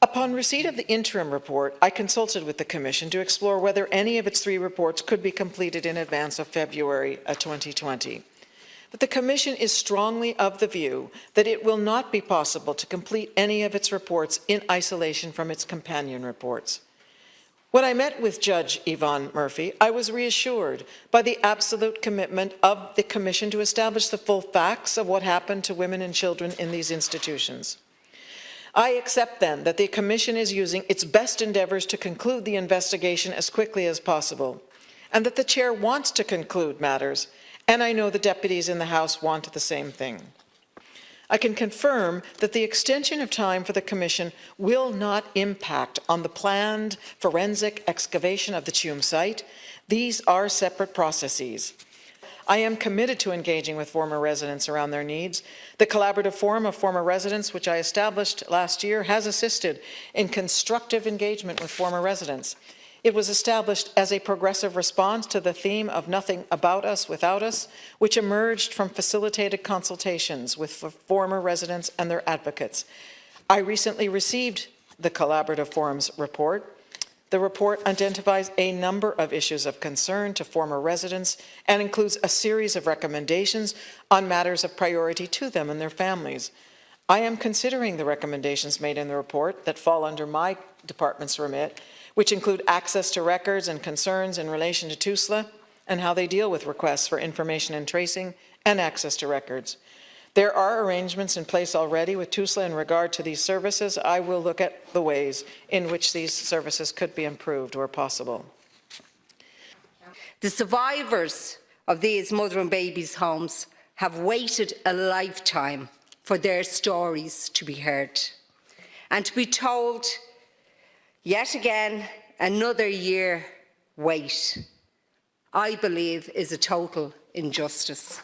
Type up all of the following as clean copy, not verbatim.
Upon receipt of the interim report, I consulted with the Commission to explore whether any of its 3 reports could be completed in advance of February 2020. But the Commission is strongly of the view that it will not be possible to complete any of its reports in isolation from its companion reports. When I met with Judge Yvonne Murphy, I was reassured by the absolute commitment of the Commission to establish the full facts of what happened to women and children in these institutions. I accept then that the Commission is using its best endeavours to conclude the investigation as quickly as possible, and that the Chair wants to conclude matters, and I know the deputies in the House want the same thing. I can confirm that the extension of time for the Commission will not impact on the planned forensic excavation of the Tuam site. These are separate processes. I am committed to engaging with former residents around their needs. The Collaborative Forum of Former Residents, which I established last year, has assisted in constructive engagement with former residents. It was established as a progressive response to the theme of nothing about us without us, which emerged from facilitated consultations with former residents and their advocates. I recently received the Collaborative Forum's report. The report identifies a number of issues of concern to former residents and includes a series of recommendations on matters of priority to them and their families. I am considering the recommendations made in the report that fall under my department's remit, which include access to records and concerns in relation to TUSLA and how they deal with requests for information and tracing and access to records. There are arrangements in place already with TUSLA in regard to these services. I will look at the ways in which these services could be improved where possible. The survivors of these mother and babies' homes have waited a lifetime for their stories to be heard and to be told yet again another year wait, I believe, is a total injustice.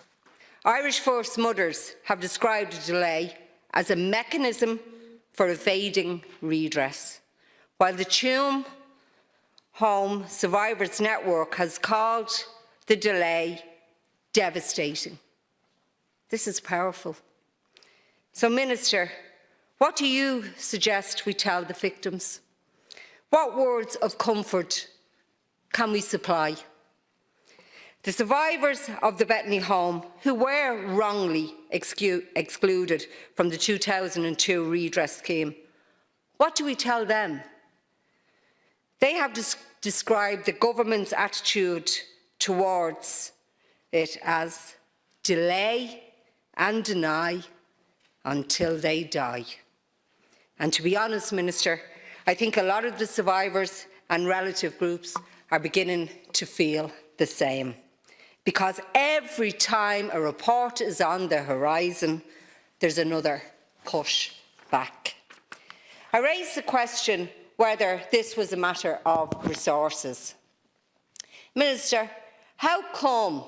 Irish First Mothers have described a delay as a mechanism for evading redress, while the Tuam Home Survivors Network has called the delay devastating. This is powerful. So, Minister, what do you suggest we tell the victims? What words of comfort can we supply? The survivors of the Bethany home, who were wrongly excluded from the 2002 redress scheme, what do we tell them? They have described the government's attitude towards it as delay and deny until they die. And to be honest, Minister, I think a lot of the survivors and relative groups are beginning to feel the same. Because every time a report is on the horizon, there's another push back. I raised the question whether this was a matter of resources. Minister, how come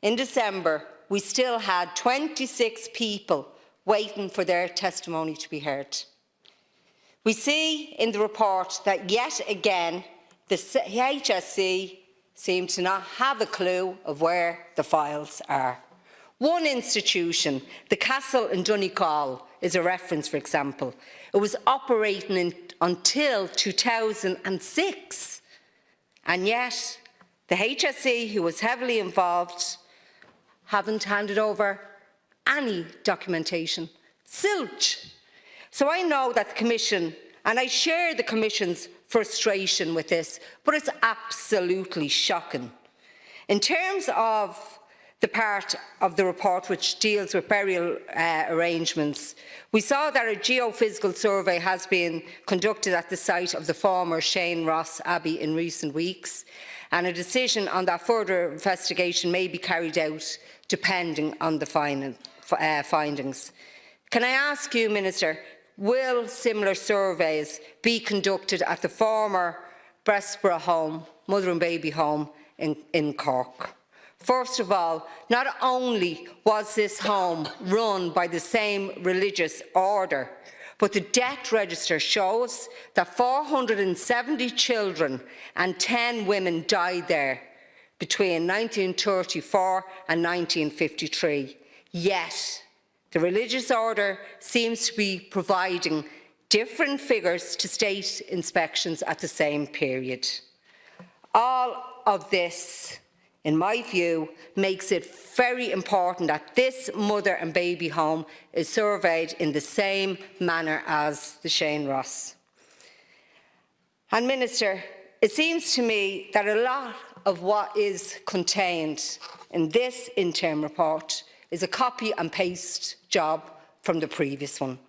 in December we still had 26 people waiting for their testimony to be heard? We see in the report that yet again the HSE seem to not have a clue of where the files are. One institution, the Castle in Donegal, is a reference, for example. It was operating until 2006, and yet the HSE, who was heavily involved, haven't handed over any documentation. Zilch. So I know that the Commission, and I share the Commission's frustration with this, but it's absolutely shocking. In terms of the part of the report which deals with burial arrangements, we saw that a geophysical survey has been conducted at the site of the former Shane Ross Abbey in recent weeks, and a decision on that further investigation may be carried out depending on the findings. Can I ask you, Minister, will similar surveys be conducted at the former Breastborough home, mother and baby home in Cork? First of all, not only was this home run by the same religious order, but the death register shows that 470 children and 10 women died there between 1934 and 1953. Yet, the religious order seems to be providing different figures to state inspections at the same period. All of this, in my view, makes it very important that this mother and baby home is surveyed in the same manner as the Shane Ross. And Minister, it seems to me that a lot of what is contained in this interim report is a copy and paste job from the previous one.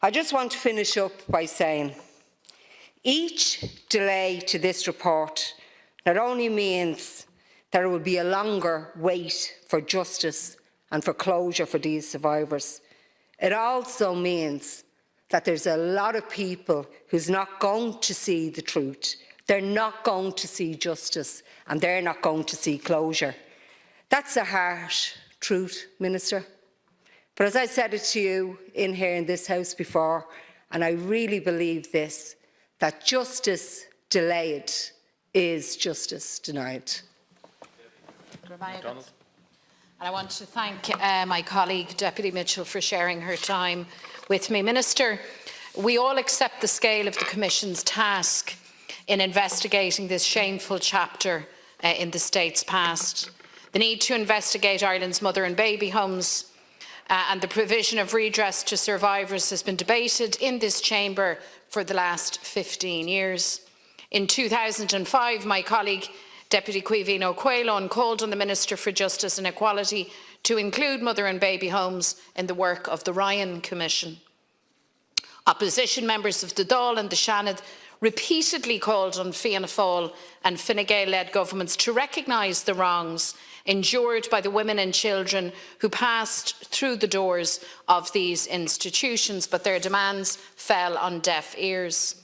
I just want to finish up by saying each delay to this report not only means that there will be a longer wait for justice and for closure for these survivors, it also means that there's a lot of people who's not going to see the truth. They're not going to see justice, and they're not going to see closure. That's a harsh truth, Minister. But as I said it to you here in this House before, and I really believe this, that justice delayed is justice denied. And I want to thank my colleague, Deputy Mitchell, for sharing her time with me. Minister, we all accept the scale of the Commission's task in investigating this shameful chapter in the state's past. The need to investigate Ireland's mother and baby homes and the provision of redress to survivors has been debated in this chamber for the last 15 years. In 2005, my colleague, Deputy Cuivino Quaylon, called on the Minister for Justice and Equality to include mother and baby homes in the work of the Ryan Commission. Opposition members of the Dail and the Seanad repeatedly called on Fianna Fáil and Fine Gael-led governments to recognise the wrongs endured by the women and children who passed through the doors of these institutions, but their demands fell on deaf ears.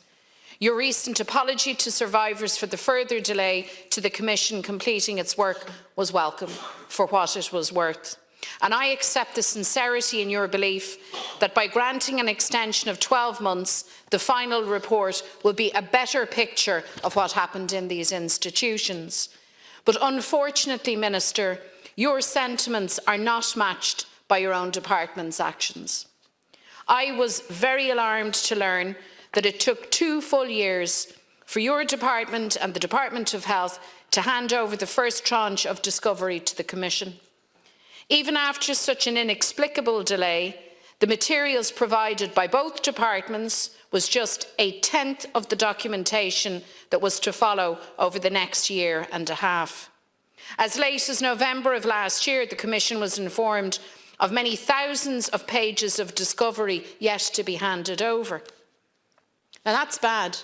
Your recent apology to survivors for the further delay to the Commission completing its work was welcome for what it was worth. And I accept the sincerity in your belief that by granting an extension of 12 months, the final report will be a better picture of what happened in these institutions. But unfortunately, Minister, your sentiments are not matched by your own department's actions. I was very alarmed to learn that it took 2 full years for your department and the Department of Health to hand over the first tranche of discovery to the Commission. Even after such an inexplicable delay, the materials provided by both departments was just a tenth of the documentation that was to follow over the next year and a half. As late as November of last year, the Commission was informed of many thousands of pages of discovery yet to be handed over. Now that's bad,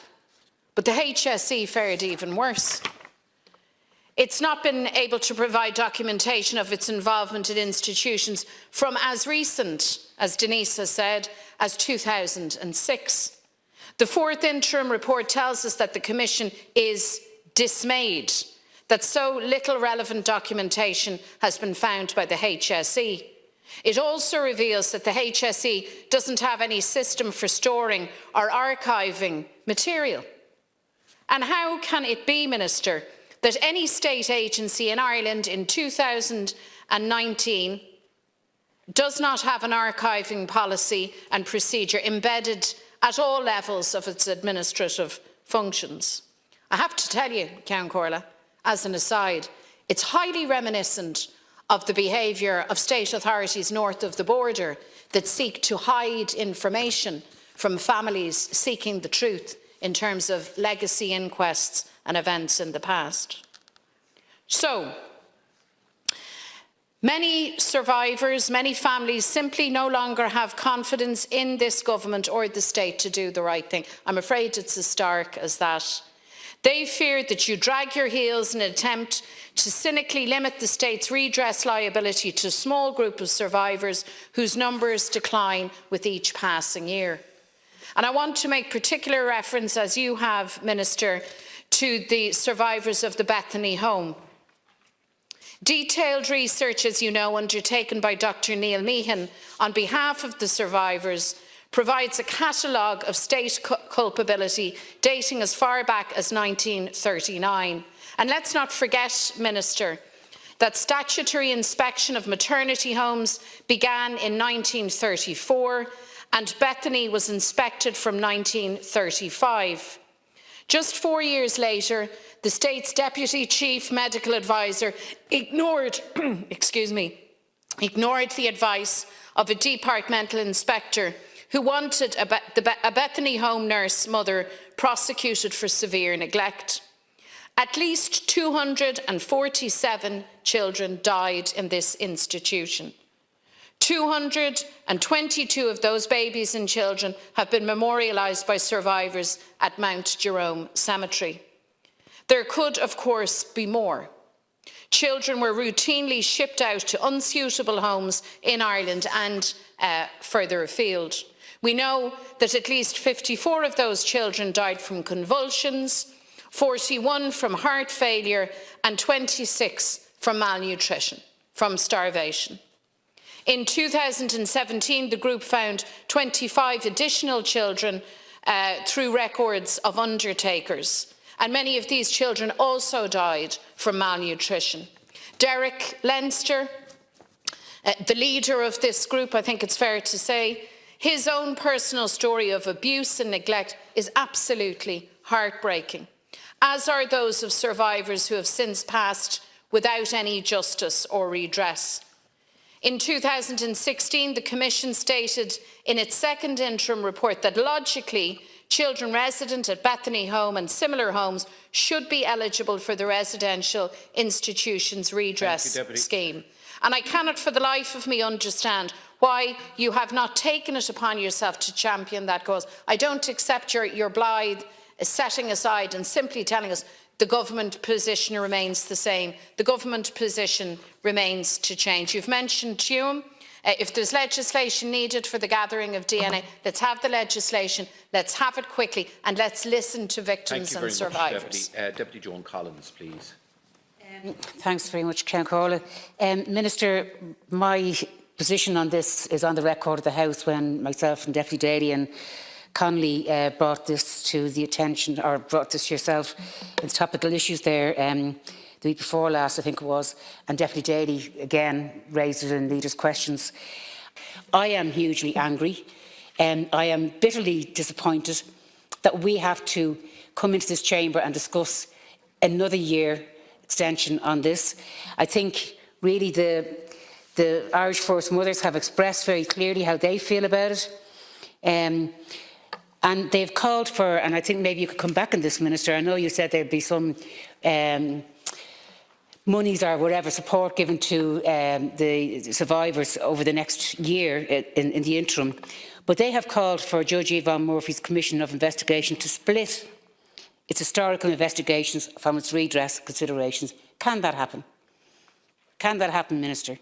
but the HSE fared even worse. It's not been able to provide documentation of its involvement in institutions from as recent, as Denise has said, as 2006. The 4th interim report tells us that the Commission is dismayed that so little relevant documentation has been found by the HSE. It also reveals that the HSE doesn't have any system for storing or archiving material. And how can it be, Minister, that any state agency in Ireland in 2019 does not have an archiving policy and procedure embedded at all levels of its administrative functions? I have to tell you, Ceann Comhairle, as an aside, it's highly reminiscent of the behaviour of state authorities north of the border that seek to hide information from families seeking the truth in terms of legacy inquests and events in the past. So, many survivors, many families simply no longer have confidence in this government or the state to do the right thing. I'm afraid it's as stark as that. They fear that you drag your heels in an attempt to cynically limit the state's redress liability to a small group of survivors whose numbers decline with each passing year. And I want to make particular reference, as you have, Minister, to the survivors of the Bethany home. Detailed research, as you know, undertaken by Dr. Neil Meehan on behalf of the survivors provides a catalogue of state culpability dating as far back as 1939. And let's not forget, Minister, that statutory inspection of maternity homes began in 1934 and Bethany was inspected from 1935. Just 4 years later, the state's Deputy Chief Medical Advisor ignored, ignored the advice of a departmental inspector who wanted a Bethany home nurse mother prosecuted for severe neglect. At least 247 children died in this institution. 222 of those babies and children have been memorialised by survivors at Mount Jerome Cemetery. There could, of course, be more. Children were routinely shipped out to unsuitable homes in Ireland and further afield. We know that at least 54 of those children died from convulsions, 41 from heart failure, and 26 from malnutrition, from starvation. In 2017, the group found 25 additional children through records of undertakers, and many of these children also died from malnutrition. Derek Leinster, the leader of this group, I think it's fair to say, his own personal story of abuse and neglect is absolutely heartbreaking, as are those of survivors who have since passed without any justice or redress. In 2016, the Commission stated in its second interim report that logically, children resident at Bethany Home and similar homes should be eligible for the residential institutions redress scheme. And I cannot for the life of me understand why you have not taken it upon yourself to champion that cause. I don't accept your blithe setting aside and simply telling us the government position remains the same. The government position remains to change. You've mentioned Tuam. If there's legislation needed for the gathering of DNA, let's have the legislation, let's have it quickly, and let's listen to victims and survivors. Deputy Joan Collins, please. Thanks very much, Councillor. Minister, my position on this is on the record of the House when myself and Deputy Dail and Connolly brought this to the attention, or brought this to yourself. It's topical issues there the week before last, I think it was, and Deputy Daly again raised it in leaders' questions. I am hugely angry and I am bitterly disappointed that we have to come into this chamber and discuss another year extension on this. I think really the Irish First Mothers have expressed very clearly how they feel about it. And they've called for, and I think maybe you could come back on this, Minister, I know you said there'd be some monies or whatever support given to the survivors over the next year in the interim, but they have called for Judge Yvonne Murphy's Commission of Investigation to split its historical investigations from its redress considerations. Can that happen? Can that happen, Minister?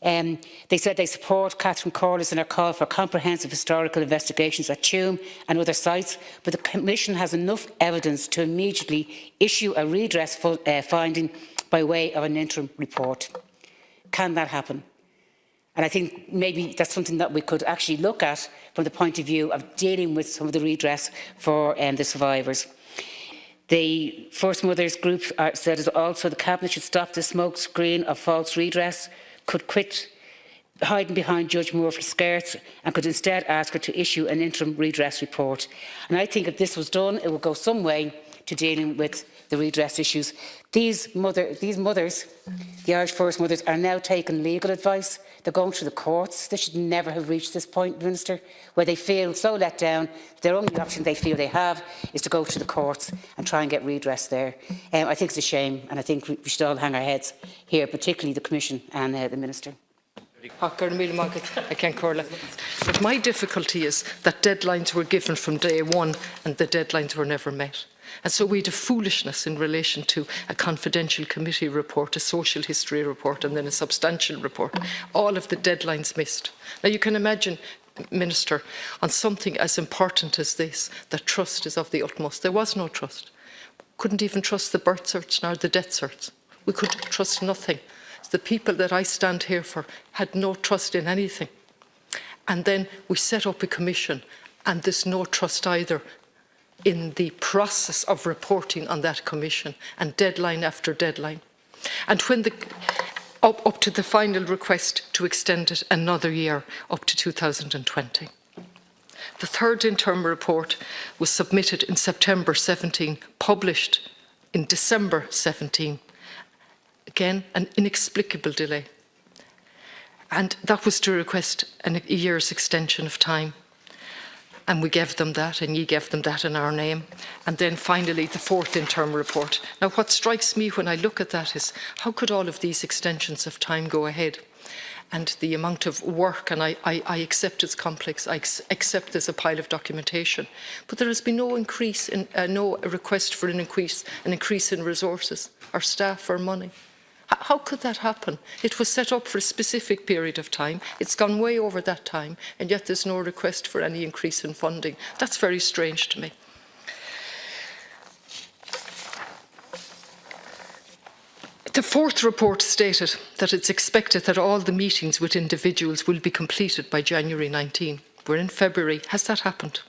They said they support Catherine Corless in her call for comprehensive historical investigations at Tuam and other sites, but the Commission has enough evidence to immediately issue a redress finding by way of an interim report. Can that happen? And I think maybe that's something that we could actually look at from the point of view of dealing with some of the redress for the survivors. The First Mothers group said also the Cabinet should stop the smoke screen of false redress, could quit hiding behind Judge Murphy's skirts and could instead ask her to issue an interim redress report. And I think if this was done, it would go some way to dealing with the redress issues. These mothers, the Irish First Mothers, are now taking legal advice. They're going through the courts. They should never have reached this point, Minister, where they feel so let down. Their only option they feel they have is to go to the courts and try and get redress there. I think it's a shame, and I think we should all hang our heads here, particularly the Commission and the Minister. But my difficulty is that deadlines were given from day one and the deadlines were never met. And so we had a foolishness in relation to a confidential committee report, a social history report and then a substantial report. All of the deadlines missed. Now you can imagine, Minister, on something as important as this, that trust is of the utmost. There was no trust. Couldn't even trust the birth certs nor the death certs. We could trust nothing. The people that I stand here for had no trust in anything. And then we set up a commission and there's no trust either in the process of reporting on that commission, and deadline after deadline. And when up to the final request to extend it another year up to 2020. The third interim report was submitted in September 17, published in December 17. Again, an inexplicable delay. And that was to request a year's extension of time. And we gave them that, and ye gave them that in our name. And then finally, the fourth interim report. Now, what strikes me when I look at that is, how could all of these extensions of time go ahead? And the amount of work, and I accept it's complex, I accept there's a pile of documentation, but there has been no increase in, no request for an increase in resources, or staff, or money. How could that happen? It was set up for a specific period of time. It's gone way over that time, and yet there's no request for any increase in funding. That's very strange to me. The fourth report stated that it's expected that all the meetings with individuals will be completed by January 19. We're in February. Has that happened?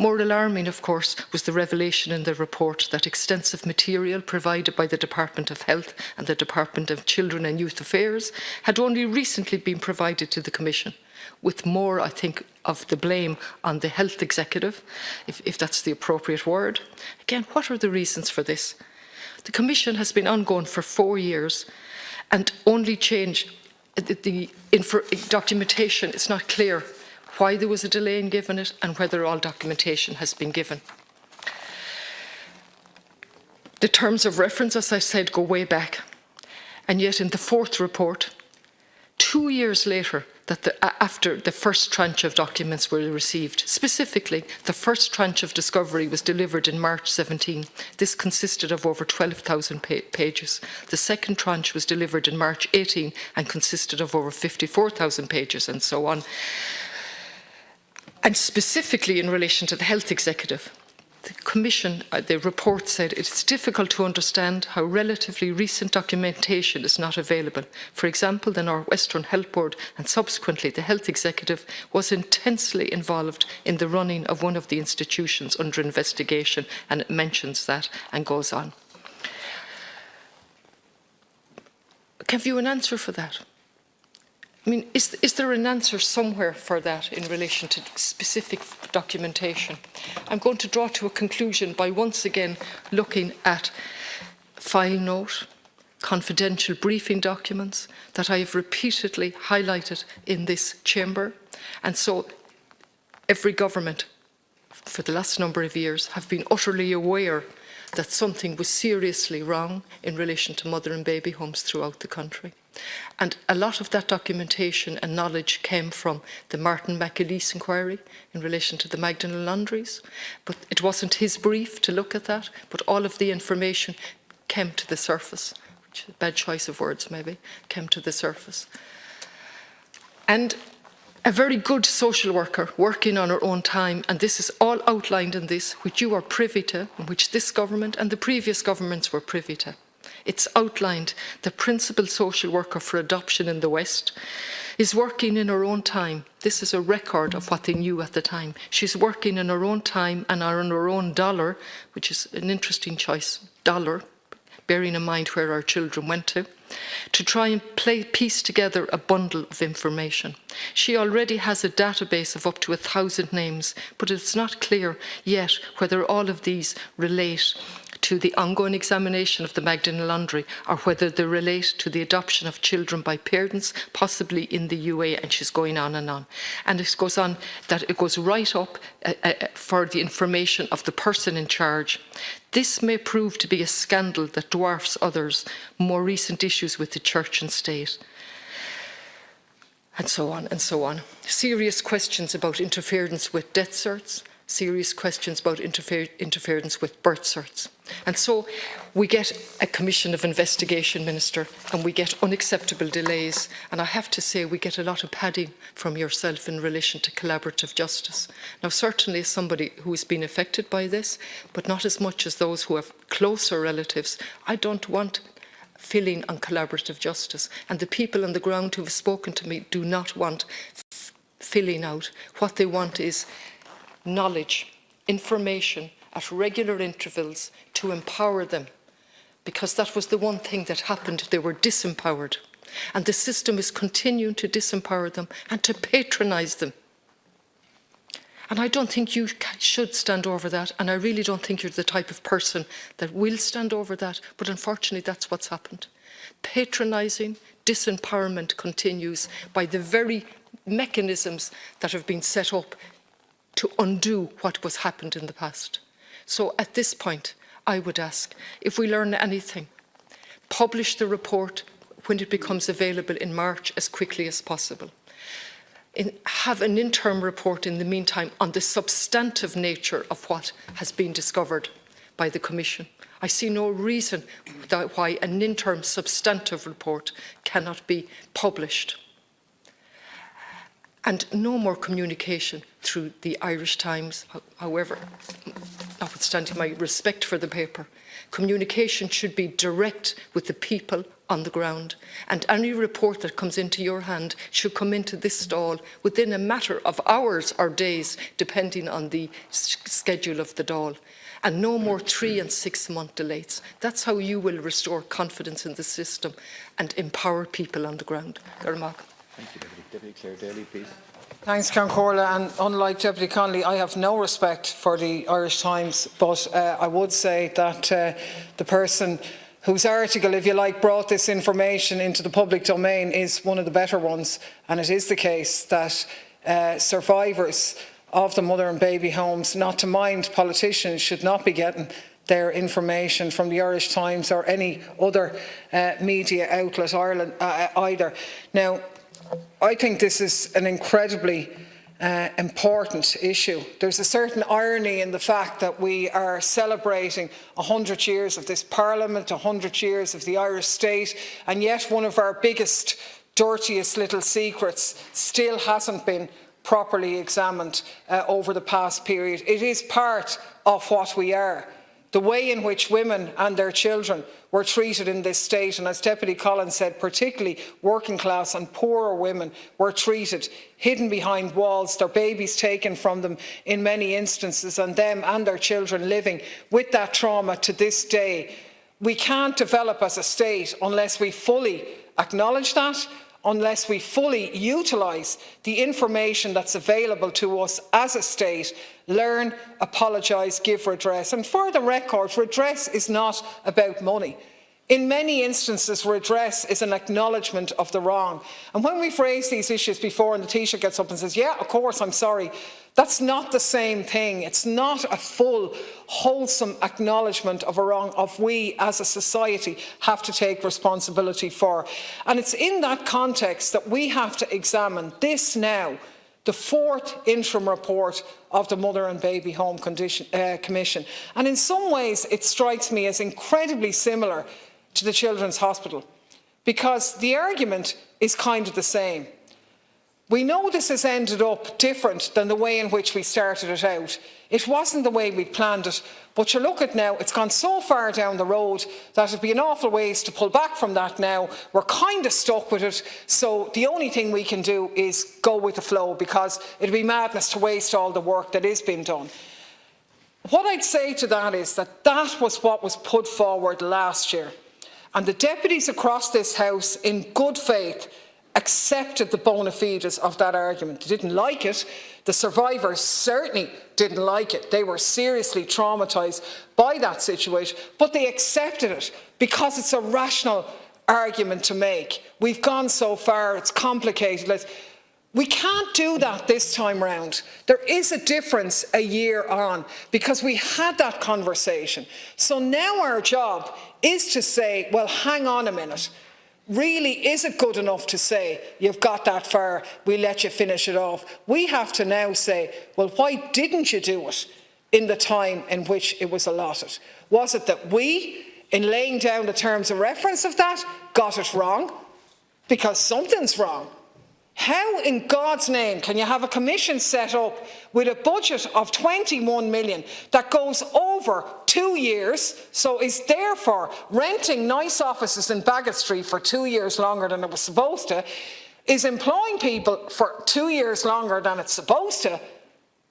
More alarming, of course, was the revelation in the report that extensive material provided by the Department of Health and the Department of Children and Youth Affairs had only recently been provided to the Commission, with more, I think, of the blame on the Health Executive, if that's the appropriate word. Again, what are the reasons for this? The Commission has been ongoing for 4 years and only changed the documentation. It's not clear why there was a delay in giving it and whether all documentation has been given. The terms of reference, as I said, go way back. And yet in the fourth report, 2 years later, after the first tranche of documents were received, specifically, the first tranche of discovery was delivered in March 17. This consisted of over 12,000 pages. The second tranche was delivered in March 18 and consisted of over 54,000 pages, and so on. And specifically in relation to the Health Executive, the Commission, the report said it's difficult to understand how relatively recent documentation is not available. For example, the North Western Health Board and subsequently the Health Executive was intensely involved in the running of one of the institutions under investigation, and it mentions that and goes on. Have you an answer for that? I mean, is there an answer somewhere for that in relation to specific documentation? I'm going to draw to a conclusion by once again looking at file note, confidential briefing documents that I have repeatedly highlighted in this chamber. And so every government for the last number of years have been utterly aware that something was seriously wrong in relation to mother and baby homes throughout the country. And a lot of that documentation and knowledge came from the Martin McAleese inquiry in relation to the Magdalen laundries. But it wasn't his brief to look at that, but all of the information came to the surface, which is a bad choice of words maybe, came to the surface. And a very good social worker working on her own time, and this is all outlined in this, which you are privy to, and which this government and the previous governments were privy to. It's outlined the principal social worker for adoption in the West is working in her own time. This is a record of what they knew at the time. She's working in her own time and on her own dollar, which is an interesting choice, dollar, bearing in mind where our children went to try and piece together a bundle of information. She already has a database of up to 1,000 names, but it's not clear yet whether all of these relate to the ongoing examination of the Magdalen laundry or whether they relate to the adoption of children by parents, possibly in the UA, and she's going on. And it goes on that it goes right up for the information of the person in charge. This may prove to be a scandal that dwarfs others, more recent issues with the church and state. And so on and so on. Serious questions about interference with death certs, serious questions about interference with birth certs. And so we get a commission of investigation, Minister, and we get unacceptable delays. And I have to say we get a lot of padding from yourself in relation to collaborative justice. Now, certainly as somebody who has been affected by this, but not as much as those who have closer relatives, I don't want filling on collaborative justice. And the people on the ground who have spoken to me do not want filling out. What they want is knowledge, information at regular intervals to empower them, because that was the one thing that happened. They were disempowered, and the system is continuing to disempower them and to patronise them. And I don't think you should stand over that. And I really don't think you're the type of person that will stand over that. But unfortunately, that's what's happened. Patronising, disempowerment continues by the very mechanisms that have been set up to undo what was happened in the past. So at this point, I would ask, if we learn anything, publish the report when it becomes available in March as quickly as possible. Have an interim report in the meantime on the substantive nature of what has been discovered by the Commission. I see no reason why an interim substantive report cannot be published. And no more communication through the Irish Times. However, notwithstanding my respect for the paper, communication should be direct with the people on the ground, and any report that comes into your hand should come into this stall within a matter of hours or days, depending on the schedule of the Dáil, and no more 3- and 6-month delays. That's how you will restore confidence in the system and empower people on the ground. Thank you, Deputy. Deputy Clare Dail, please. Thanks, Ceann Comhairle, and unlike Deputy Connolly, I have no respect for the Irish Times, but I would say that the person whose article, if you like, brought this information into the public domain is one of the better ones, and it is the case that survivors of the mother and baby homes, not to mind politicians, should not be getting their information from the Irish Times or any other media outlet Ireland either. Now, I think this is an incredibly important issue. There's a certain irony in the fact that we are celebrating 100 years of this Parliament, 100 years of the Irish state, and yet one of our biggest, dirtiest little secrets still hasn't been properly examined over the past period. It is part of what we are. The way in which women and their children were treated in this state, and as Deputy Collins said, particularly working class and poorer women were treated, hidden behind walls, their babies taken from them in many instances, and them and their children living with that trauma to this day. We can't develop as a state unless we fully acknowledge that, unless we fully utilise the information that's available to us as a state, learn, apologise, give redress. And for the record, redress is not about money. In many instances, redress is an acknowledgement of the wrong. And when we've raised these issues before and the Taoiseach gets up and says, yeah, of course, I'm sorry, that's not the same thing. It's not a full, wholesome acknowledgement of a wrong of we as a society have to take responsibility for. And it's in that context that we have to examine this now, the 4th interim report of the Mother and Baby Home Commission. And in some ways, it strikes me as incredibly similar to the Children's Hospital, because the argument is kind of the same. We know this has ended up different than the way in which we started it out. It wasn't the way we planned it, but you look at now, it's gone so far down the road that it'd be an awful ways to pull back from that now. We're kind of stuck with it, so the only thing we can do is go with the flow, because it'd be madness to waste all the work that is being done. What I'd say to that is that that was what was put forward last year, and the deputies across this House, in good faith, accepted the bona fides of that argument. They didn't like it. The survivors certainly didn't like it. They were seriously traumatised by that situation, but they accepted it because it's a rational argument to make. We've gone so far, it's complicated. We can't do that this time round. There is a difference a year on, because we had that conversation. So now our job is to say, well, hang on a minute. Really, is it good enough to say, you've got that far, we let you finish it off? We have to now say, well, why didn't you do it in the time in which it was allotted? Was it that we, in laying down the terms of reference of that, got it wrong? Because something's wrong. How in God's name can you have a commission set up with a budget of 21 million that goes over 2 years, so is therefore renting nice offices in Baggot Street for 2 years longer than it was supposed to, is employing people for 2 years longer than it's supposed to,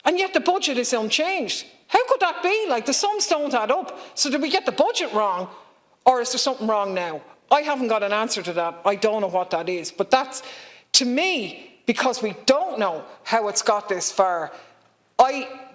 and yet the budget is unchanged? How could that be? Like, the sums don't add up. So did we get the budget wrong, or is there something wrong now? I haven't got an answer to that. I don't know what that is, but that's, to me, because we don't know how it's got this far,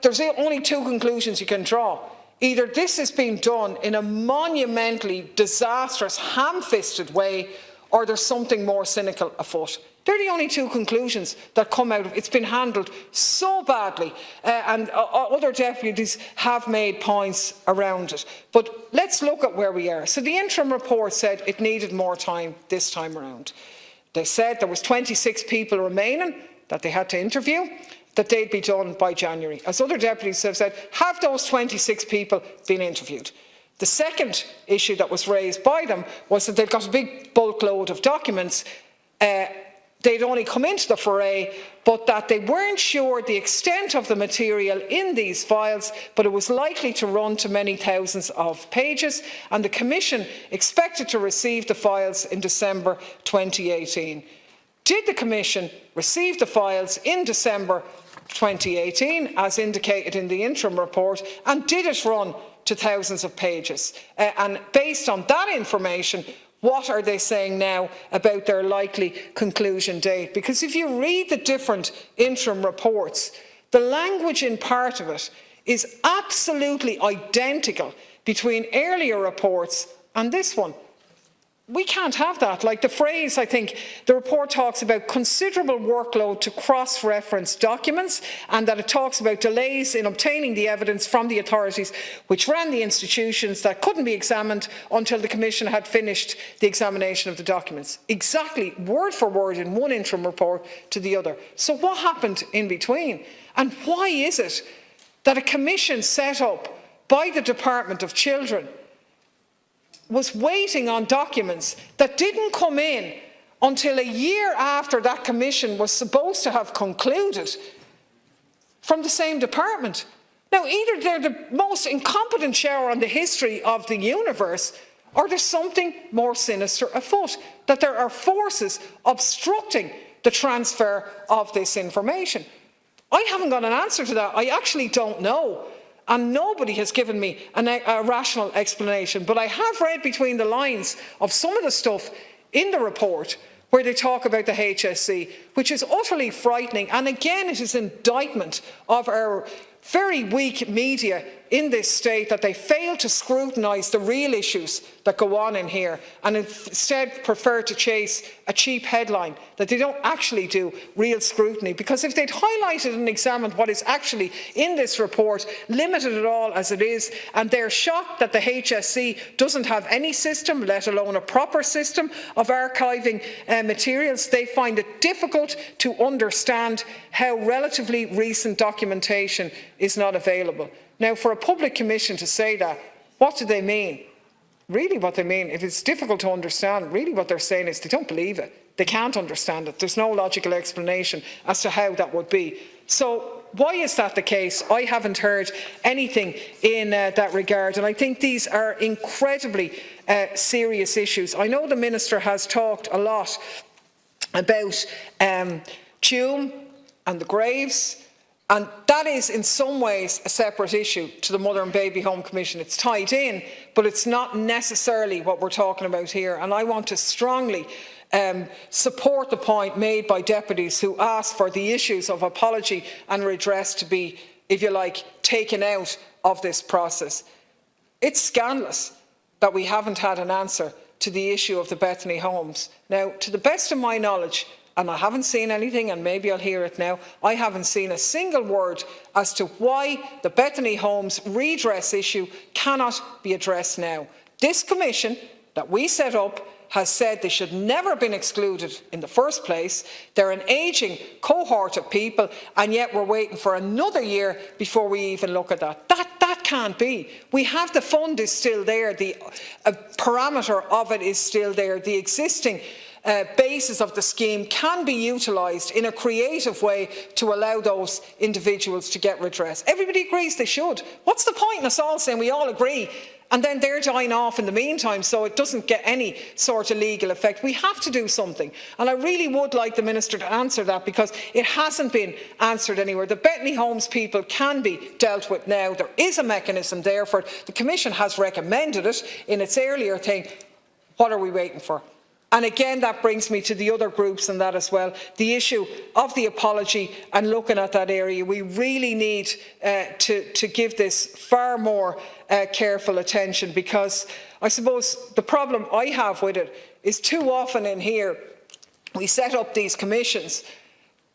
there's only two conclusions you can draw. Either this has been done in a monumentally disastrous, ham-fisted way, or there's something more cynical afoot. They're the only two conclusions that come out of it. It's been handled so badly, and other deputies have made points around it. But let's look at where we are. So the interim report said it needed more time this time around. They said there was 26 people remaining that they had to interview, that they'd be done by January. As other deputies have said, have those 26 people been interviewed? The second issue that was raised by them was that they'd got a big bulk load of documents. They'd only come into the foray, but that they weren't sure the extent of the material in these files, but it was likely to run to many thousands of pages, and the Commission expected to receive the files in December 2018. Did the Commission receive the files in December 2018, as indicated in the interim report, and did it run to thousands of pages? And based on that information, what are they saying now about their likely conclusion date? Because if you read the different interim reports, the language in part of it is absolutely identical between earlier reports and this one. We can't have that. Like the phrase, I think, the report talks about considerable workload to cross-reference documents, and that it talks about delays in obtaining the evidence from the authorities which ran the institutions that couldn't be examined until the Commission had finished the examination of the documents. Exactly word for word in one interim report to the other. So what happened in between? And why is it that a commission set up by the Department of Children was waiting on documents that didn't come in until a year after that commission was supposed to have concluded from the same department? Now, either they're the most incompetent shower on the history of the universe, or there's something more sinister afoot, that there are forces obstructing the transfer of this information. I haven't got an answer to that. I actually don't know. And nobody has given me a rational explanation. But I have read between the lines of some of the stuff in the report where they talk about the HSE, which is utterly frightening. And again, it is an indictment of our very weak media in this state, that they fail to scrutinise the real issues that go on in here and instead prefer to chase a cheap headline, that they don't actually do real scrutiny. Because if they'd highlighted and examined what is actually in this report, limited it all as it is, and they're shocked that the HSE doesn't have any system, let alone a proper system of archiving materials, they find it difficult to understand how relatively recent documentation is not available. Now, for a public commission to say that, what do they mean? Really what they mean, if it's difficult to understand, really what they're saying is they don't believe it. They can't understand it. There's no logical explanation as to how that would be. So why is that the case? I haven't heard anything in that regard, and I think these are incredibly serious issues. I know the Minister has talked a lot about Tuam and the graves, and that is in some ways a separate issue to the Mother and Baby Home Commission. It's tied in, but it's not necessarily what we're talking about here. And I want to strongly support the point made by deputies who asked for the issues of apology and redress to be, if you like, taken out of this process. It's scandalous that we haven't had an answer to the issue of the Bethany homes. Now, to the best of my knowledge, and I haven't seen anything, and maybe I'll hear it now, I haven't seen a single word as to why the Bethany Homes redress issue cannot be addressed now. This commission that we set up has said they should never have been excluded in the first place. They're an ageing cohort of people, and yet we're waiting for another year before we even look at that. That can't be. We have the fund is still there, the parameter of it is still there, the existing basis of the scheme can be utilised in a creative way to allow those individuals to get redress. Everybody agrees they should. What's the point in us all saying we all agree and then they're dying off in the meantime so it doesn't get any sort of legal effect? We have to do something, and I really would like the Minister to answer that, because it hasn't been answered anywhere. The Bethany Homes people can be dealt with now. There is a mechanism there for it. The Commission has recommended it in its earlier thing. What are we waiting for? And again, that brings me to the other groups and that as well, the issue of the apology and looking at that area. We really need to give this far more careful attention, because I suppose the problem I have with it is too often in here we set up these commissions,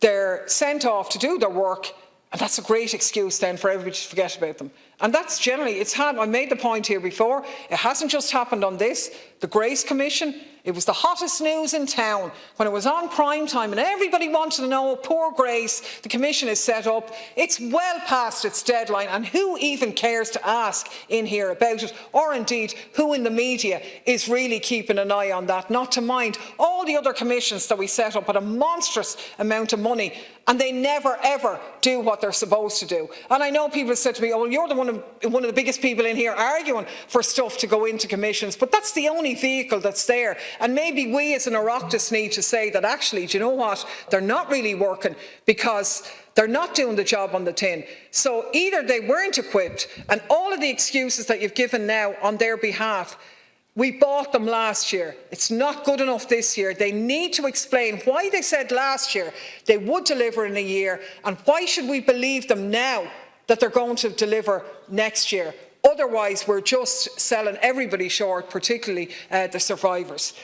they're sent off to do their work, and that's a great excuse then for everybody to forget about them. And that's generally, I made the point here before, it hasn't just happened on this, the Grace Commission, it was the hottest news in town when it was on prime time and everybody wanted to know, poor Grace, the commission is set up, it's well past its deadline, and who even cares to ask in here about it, or indeed who in the media is really keeping an eye on that, not to mind all the other commissions that we set up at a monstrous amount of money, and they never ever do what they're supposed to do. And I know people have said to me, oh, well, you're one of the biggest people in here arguing for stuff to go into commissions, but that's the only vehicle that's there. And maybe we as an Oireachtas need to say that actually, do you know what, they're not really working because they're not doing the job on the tin. So either they weren't equipped, and all of the excuses that you've given now on their behalf, we bought them last year. It's not good enough this year. They need to explain why they said last year they would deliver in a year, and why should we believe them now that they're going to deliver next year. Otherwise, we're just selling everybody short, particularly the survivors.